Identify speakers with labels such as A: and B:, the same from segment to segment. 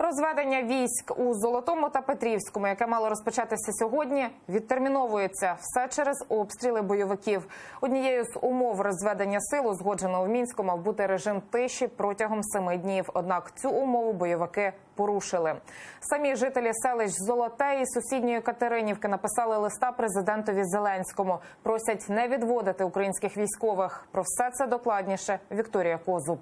A: Розведення військ у Золотому та Петрівському, яке мало розпочатися сьогодні, відтерміновується. Все через обстріли бойовиків. Однією з умов розведення сил, узгодженого в Мінську, мав бути режим тиші протягом 7 днів. Однак цю умову бойовики порушили. Самі жителі селищ Золоте і сусідньої Катеринівки написали листа президентові Зеленському. Просять не відводити українських військових. Про все це докладніше Вікторія Козуб.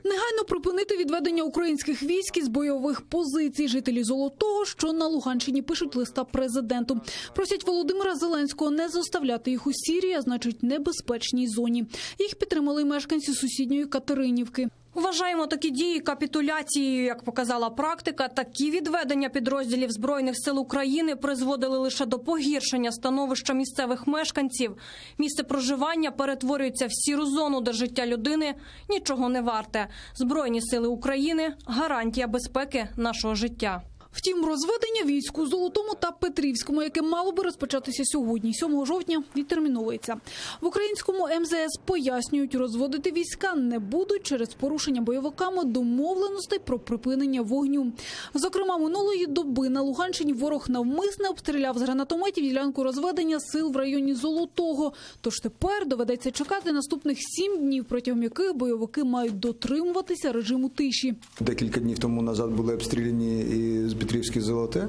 B: Негайно припинити відведення українських військ із бойових позицій. Жителі Золотого, що на Луганщині, пишуть листа президенту. Просять Володимира Зеленського не заставляти їх у сірій, а значить небезпечній зоні. Їх підтримали й мешканці сусідньої Катеринівки.
C: Вважаємо такі дії капітуляцією, як показала практика. Такі відведення підрозділів Збройних сил України призводили лише до погіршення становища місцевих мешканців. Місце проживання перетворюється в сіру зону, де життя людини нічого не варте. Збройні сили України – гарантія безпеки нашого життя.
B: Втім, розведення військ у Золотому та Петрівському, яке мало би розпочатися сьогодні, 7 жовтня, відтерміновується. В українському МЗС пояснюють, розводити війська не будуть через порушення бойовиками домовленостей про припинення вогню. Зокрема, минулої доби на Луганщині ворог навмисне обстріляв з гранатометів ділянку розведення сил в районі Золотого. Тож тепер доведеться чекати наступних 7 днів, протягом яких бойовики мають дотримуватися режиму тиші.
D: Декілька днів тому назад були обстріляні і Петрівське Золоте.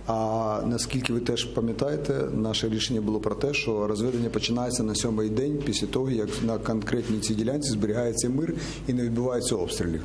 D: А наскільки ви теж пам'ятаєте, наше рішення було про те, що розведення починається на 7-й день після того, як на конкретній цій ділянці зберігається мир і не відбувається обстрілів.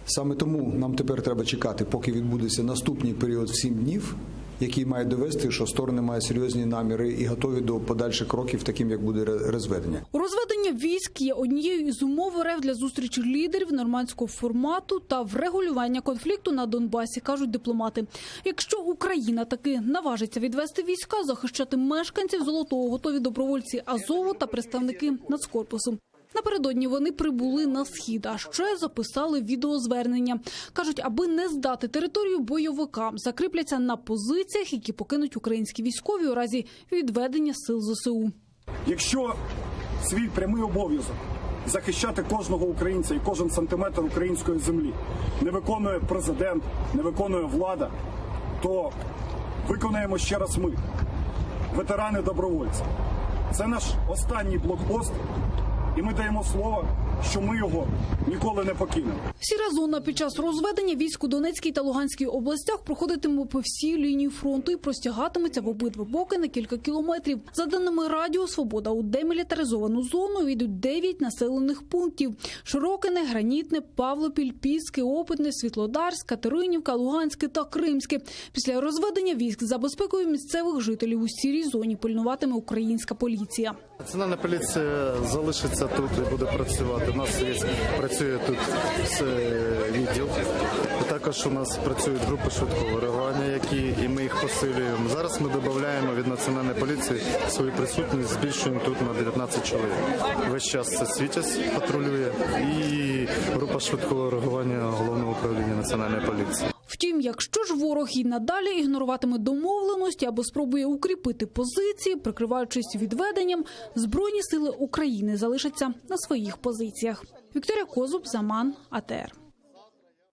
D: Саме тому нам тепер треба чекати, поки відбудеться наступний період в 7 днів, який має довести, що сторони мають серйозні наміри і готові до подальших кроків, таким як буде розведення.
B: Розведення військ є однією із умов РФ для зустрічі лідерів нормандського формату та врегулювання конфлікту на Донбасі, кажуть дипломати. Якщо Україна таки наважиться відвести війська, захищати мешканців Золотого готові добровольці Азову та представники Нацкорпусу. Напередодні вони прибули на схід, а ще записали відеозвернення. Кажуть, аби не здати територію бойовикам, закріпляться на позиціях, які покинуть українські військові у разі відведення сил ЗСУ.
E: Якщо свій прямий обов'язок захищати кожного українця і кожен сантиметр української землі не виконує президент, не виконує влада, то виконаємо ще раз ми, ветерани-добровольці. Це наш останній блокпост. І ми даємо слово, що ми його ніколи не покинемо.
B: Сіра зона під час розведення військ у Донецькій та Луганській областях проходитиме по всій лінії фронту і простягатиметься в обидва боки на кілька кілометрів. За даними Радіо Свобода, у демілітаризовану зону йдуть 9 населених пунктів. Широкине, Гранітне, Павлопіль, Піски, Опитне, Світлодарськ, Катеринівка, Луганське та Кримське. Після розведення військ за безпекою місцевих жителів у сірій зоні пильнуватиме українська поліція.
F: Національна поліція залишиться тут і буде працювати. У нас працює тут відділ. Також у нас працюють групи швидкого реагування, і ми їх посилюємо. Зараз ми додаємо від Національної поліції свою присутність, збільшуємо тут на 19 чоловік. Весь час це Світязь патрулює і група швидкого реагування Головного управління Національної поліції.
B: Втім, якщо ж ворог і надалі ігноруватиме домовленості або спробує укріпити позиції, прикриваючись відведенням, Збройні сили України залишаться на своїх позиціях. Вікторія Козуб, Заман, АТР.